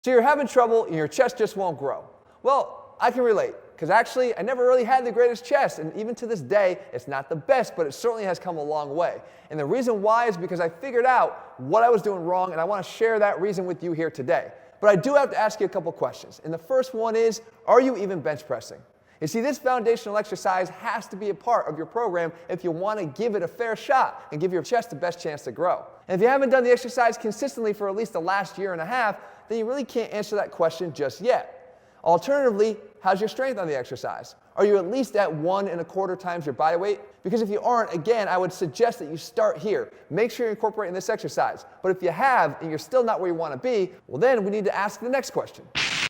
So you're having trouble and your chest just won't grow. Well, I can relate, because actually I never really had the greatest chest, and even to this day it's not the best, but it certainly has come a long way. And the reason why is because I figured out what I was doing wrong, and I want to share that reason with you here today. But I do have to ask you a couple questions. And the first one is, are you even bench pressing? You see, this foundational exercise has to be a part of your program if you want to give it a fair shot and give your chest the best chance to grow. And if you haven't done the exercise consistently for at least the last year and a half, then you really can't answer that question just yet. Alternatively, how's your strength on the exercise? Are you at least at 1 1/4 times your body weight? Because if you aren't, again, I would suggest that you start here. Make sure you're incorporating this exercise. But if you have and you're still not where you want to be, well then we need to ask the next question.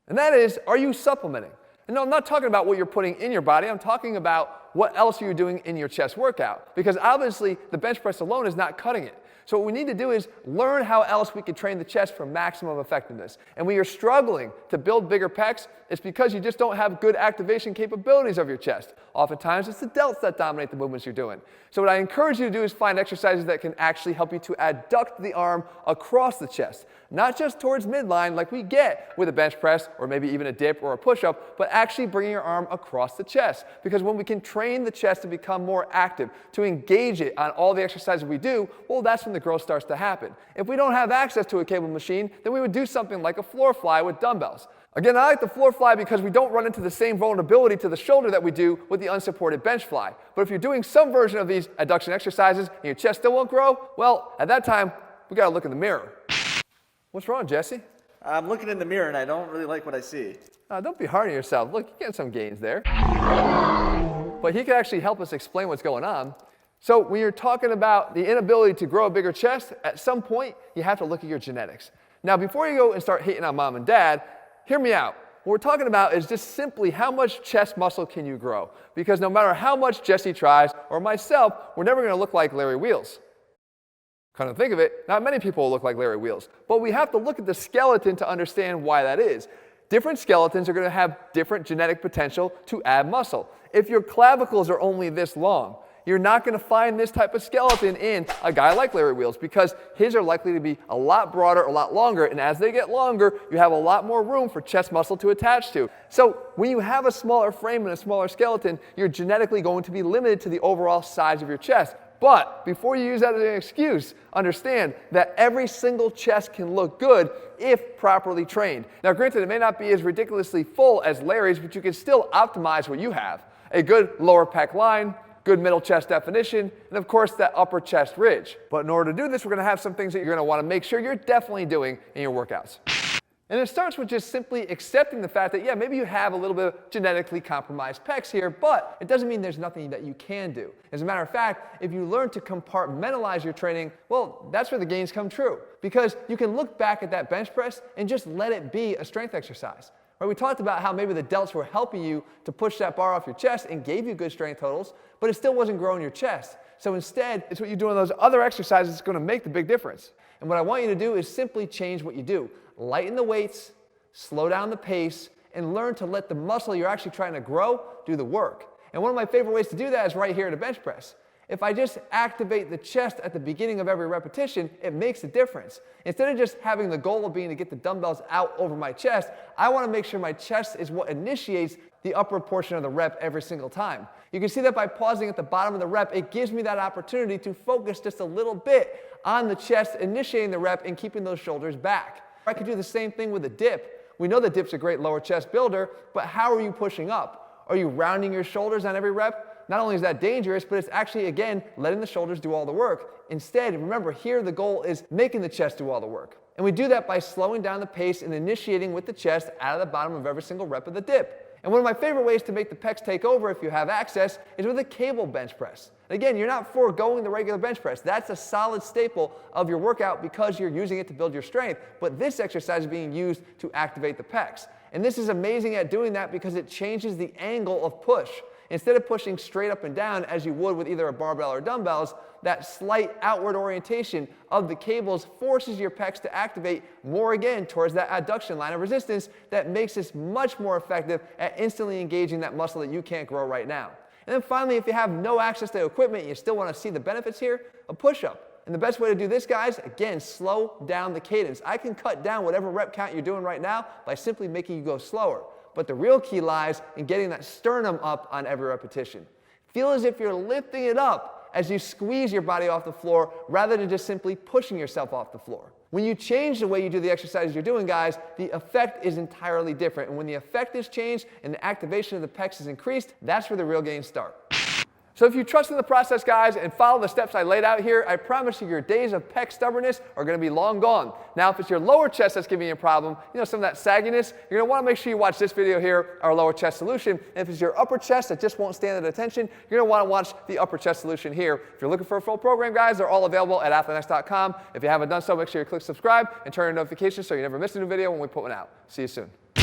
And that is, are you supplementing? And no, I'm not talking about what you're putting in your body. I'm talking about what else you're doing in your chest workout. Because obviously, the bench press alone is not cutting it. So what we need to do is learn how else we can train the chest for maximum effectiveness. And when you're struggling to build bigger pecs, it's because you just don't have good activation capabilities of your chest. Oftentimes, it's the delts that dominate the movements you're doing. So what I encourage you to do is find exercises that can actually help you to adduct the arm across the chest. Not just towards midline like we get with a bench press or maybe even a dip or a push-up, but actually bringing your arm across the chest. Because when we can train the chest to become more active, to engage it on all the exercises we do, well, that's when the growth starts to happen. If we don't have access to a cable machine, then we would do something like a floor fly with dumbbells. Again, I like the floor fly because we don't run into the same vulnerability to the shoulder that we do with the unsupported bench fly. But if you're doing some version of these adduction exercises and your chest still won't grow, well, at that time, we got to look in the mirror. What's wrong, Jesse? I'm looking in the mirror and I don't really like what I see. Don't be hard on yourself. Look, you're getting some gains there. But he can actually help us explain what's going on. So when you're talking about the inability to grow a bigger chest, at some point, you have to look at your genetics. Now, before you go and start hating on mom and dad, hear me out. What we're talking about is just simply how much chest muscle can you grow? Because no matter how much Jesse tries, or myself, we're never going to look like Larry Wheels. Come to think of it, not many people will look like Larry Wheels. But we have to look at the skeleton to understand why that is. Different skeletons are going to have different genetic potential to add muscle. If your clavicles are only this long, you're not going to find this type of skeleton in a guy like Larry Wheels because his are likely to be a lot broader, a lot longer, and as they get longer, you have a lot more room for chest muscle to attach to. So when you have a smaller frame and a smaller skeleton, you're genetically going to be limited to the overall size of your chest. But before you use that as an excuse, understand that every single chest can look good if properly trained. Now granted, it may not be as ridiculously full as Larry's, but you can still optimize what you have. A good lower pec line, good middle chest definition, and of course that upper chest ridge. But in order to do this, we're going to have some things that you're going to want to make sure you're definitely doing in your workouts. And it starts with just simply accepting the fact that, yeah, maybe you have a little bit of genetically compromised pecs here, but it doesn't mean there's nothing that you can do. As a matter of fact, if you learn to compartmentalize your training, well, that's where the gains come true. Because you can look back at that bench press and just let it be a strength exercise. Right? We talked about how maybe the delts were helping you to push that bar off your chest and gave you good strength totals, but it still wasn't growing your chest. So instead, it's what you do in those other exercises that's going to make the big difference. And what I want you to do is simply change what you do. Lighten the weights, slow down the pace, and learn to let the muscle you're actually trying to grow do the work. And one of my favorite ways to do that is right here at a bench press. If I just activate the chest at the beginning of every repetition, it makes a difference. Instead of just having the goal of being to get the dumbbells out over my chest, I want to make sure my chest is what initiates the upper portion of the rep every single time. You can see that by pausing at the bottom of the rep, it gives me that opportunity to focus just a little bit on the chest, initiating the rep and keeping those shoulders back. I could do the same thing with a dip. We know that dip's a great lower chest builder, but how are you pushing up? Are you rounding your shoulders on every rep? Not only is that dangerous, but it's actually, again, letting the shoulders do all the work. Instead, remember, here the goal is making the chest do all the work. And we do that by slowing down the pace and initiating with the chest out of the bottom of every single rep of the dip. And one of my favorite ways to make the pecs take over if you have access is with a cable bench press. Again, you're not foregoing the regular bench press. That's a solid staple of your workout because you're using it to build your strength. But this exercise is being used to activate the pecs. And this is amazing at doing that because it changes the angle of push. Instead of pushing straight up and down as you would with either a barbell or dumbbells, that slight outward orientation of the cables forces your pecs to activate more again towards that adduction line of resistance that makes this much more effective at instantly engaging that muscle that you can't grow right now. And then finally, if you have no access to equipment and you still want to see the benefits here, a push-up. And the best way to do this, guys, again, slow down the cadence. I can cut down whatever rep count you're doing right now by simply making you go slower. But the real key lies in getting that sternum up on every repetition. Feel as if you're lifting it up as you squeeze your body off the floor rather than just simply pushing yourself off the floor. When you change the way you do the exercises you're doing, guys, the effect is entirely different. And when the effect is changed and the activation of the pecs is increased, that's where the real gains start. So if you trust in the process, guys, and follow the steps I laid out here, I promise you your days of pec stubbornness are going to be long gone. Now, if it's your lower chest that's giving you a problem, some of that sagginess, you're going to want to make sure you watch this video here, our lower chest solution. And if it's your upper chest that just won't stand at attention, you're going to want to watch the upper chest solution here. If you're looking for a full program, guys, they're all available at ATHLEAN-X.com. If you haven't done so, make sure you click subscribe and turn on notifications so you never miss a new video when we put one out. See you soon.